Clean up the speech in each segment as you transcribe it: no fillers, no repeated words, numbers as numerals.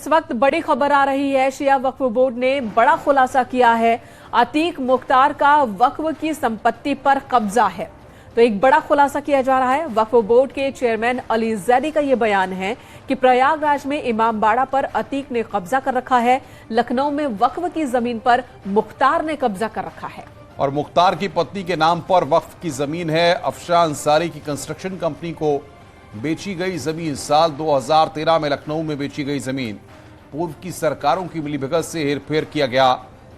इस वक्त बड़ी खबर आ रही है। शिया वक्फ बोर्ड ने बड़ा खुलासा किया है। अतीक मुख्तार का वक्फ की संपत्ति पर कब्जा है। तो एक बड़ा खुलासा किया जा रहा है। वक्फ बोर्ड के चेयरमैन अली जैदी का यह बयान है कि प्रयागराज में इमामबाड़ा पर अतीक ने कब्जा कर रखा है। लखनऊ में वक्फ की जमीन पर मुख्तार ने कब्जा कर रखा है और मुख्तार की पत्नी के नाम पर वक्फ की जमीन है। अफशा अंसारी की कंस्ट्रक्शन कंपनी को बेची गई जमीन, साल 2013 में लखनऊ में बेची गई जमीन पूर्व की सरकारों की मिलीभगत से हेरफेर किया गया।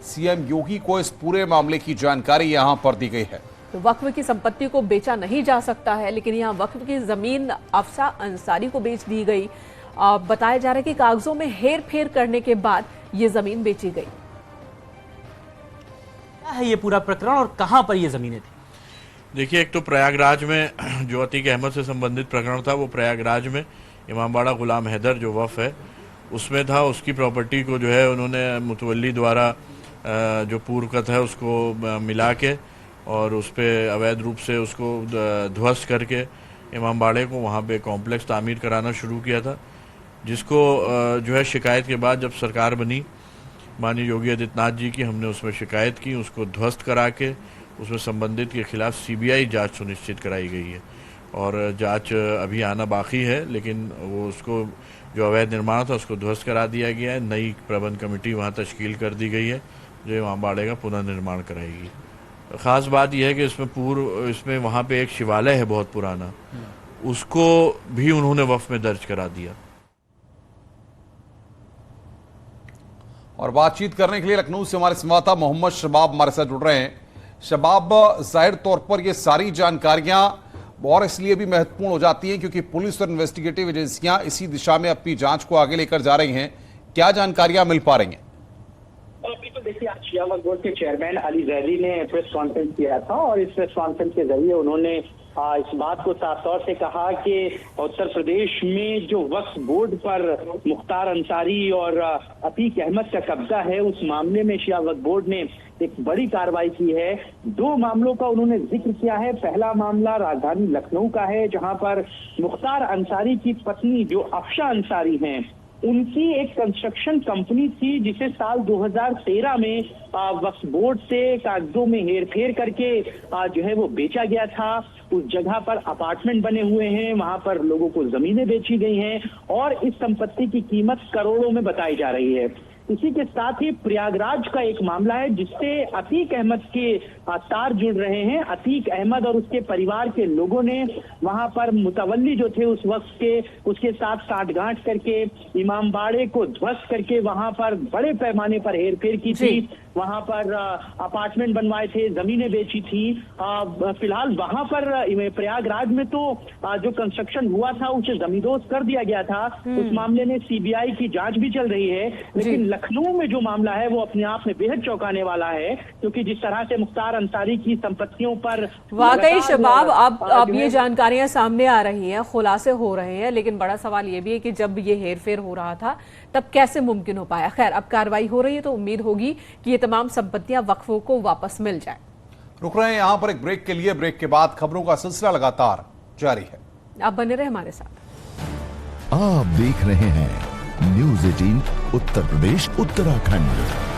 सीएम योगी को इस पूरे मामले की जानकारी यहां पर दी गई है। तो वक्फ की संपत्ति को बेचा नहीं जा सकता है, लेकिन यहाँ वक्फ की जमीन अफशा अंसारी को बेच दी गई। बताया जा रहा है कि कागजों में हेर फेर करने के बाद ये जमीन बेची गई। क्या है ये पूरा प्रकरण और कहां पर ये जमीनें थी? देखिए, एक तो प्रयागराज में जो अतीक अहमद से संबंधित प्रकरण था, वो प्रयागराज में इमामबाड़ा गुलाम हैदर जो वक्फ है उसमें था। उसकी प्रॉपर्टी को जो है उन्होंने मुतवल्ली द्वारा जो पूर्वकत है उसको मिला के और उस पर अवैध रूप से उसको ध्वस्त करके इमामबाड़े को वहाँ पे कॉम्प्लेक्स तामीर कराना शुरू किया था, जिसको जो है शिकायत के बाद जब सरकार बनी माननीय योगी आदित्यनाथ जी की, हमने उसमें शिकायत की, उसको ध्वस्त करा के उसमें संबंधित के खिलाफ सीबीआई जांच सुनिश्चित कराई गई है और जांच अभी आना बाकी है। लेकिन वो उसको जो अवैध निर्माण था उसको ध्वस्त करा दिया गया है। नई प्रबंध कमेटी वहाँ तश्कील कर दी गई है जो इमामबाड़े का पुनर्निर्माण कराएगी। ख़ास बात यह है कि इसमें वहाँ पे एक शिवालय है बहुत पुराना, उसको भी उन्होंने वक्फ में दर्ज करा दिया। और बातचीत करने के लिए लखनऊ से हमारे संवाददाता मोहम्मद शबाब हमारे साथ जुड़ रहे हैं। शबाब, जाहिर तौर पर ये सारी जानकारियां और इसलिए भी महत्वपूर्ण हो जाती हैं क्योंकि पुलिस और इन्वेस्टिगेटिव एजेंसियां इसी दिशा में अपनी जांच को आगे लेकर जा रही हैं। क्या जानकारियां मिल पा रही हैं? बिल्कुल, देखिए, आज शिया वक्फ बोर्ड के चेयरमैन अली जैदी ने प्रेस कॉन्फ्रेंस किया था और इस प्रेस कॉन्फ्रेंस के जरिए उन्होंने इस बात को साफ तौर से कहा कि उत्तर प्रदेश में जो वक्फ बोर्ड पर मुख्तार अंसारी और अतीक अहमद का कब्जा है, उस मामले में शिया वक्फ बोर्ड ने एक बड़ी कार्रवाई की है। दो मामलों का उन्होंने जिक्र किया है। पहला मामला राजधानी लखनऊ का है, जहां पर मुख्तार अंसारी की पत्नी जो अफशा अंसारी हैं, उनकी एक कंस्ट्रक्शन कंपनी थी जिसे साल 2013 में वक्फ बोर्ड से कागजों में हेरफेर करके जो है वो बेचा गया था। उस जगह पर अपार्टमेंट बने हुए हैं, वहां पर लोगों को जमीनें बेची गई हैं और इस संपत्ति की कीमत करोड़ों में बताई जा रही है। इसी के साथ ही प्रयागराज का एक मामला है जिससे अतीक अहमद के तार जुड़ रहे हैं। अतीक अहमद और उसके परिवार के लोगों ने वहां पर मुतवल्ली जो थे उस वक्त के, उसके साथ साठगांठ करके इमामबाड़े को ध्वस्त करके वहां पर बड़े पैमाने पर हेरफेर की थी। वहां पर अपार्टमेंट बनवाए थे, जमीनें बेची थी। फिलहाल वहां पर प्रयागराज में तो जो कंस्ट्रक्शन हुआ था उसे जमींदोज कर दिया गया था। उस मामले में सीबीआई की जांच भी चल रही है। लेकिन लखनऊ में जो मामला है वो अपने आप में बेहद चौंकाने वाला है, क्योंकि जिस तरह से मुख्तार अंसारी की संपत्तियों पर वाकई शबाब अब ये जानकारियां सामने आ रही हैं, खुलासे हो रहे हैं, लेकिन बड़ा सवाल ये भी है कि जब ये हेरफेर हो रहा था तब कैसे मुमकिन हो पाया। खैर, अब कार्रवाई हो रही है तो उम्मीद होगी कि ये तमाम संपत्तियां वक्फों को वापस मिल जाए। रुक रहे हैं यहां पर एक ब्रेक के लिए। ब्रेक के बाद खबरों का सिलसिला लगातार जारी है। आप बने रहे हमारे साथ। आप देख रहे हैं न्यूज़ 18 उत्तर प्रदेश उत्तराखंड।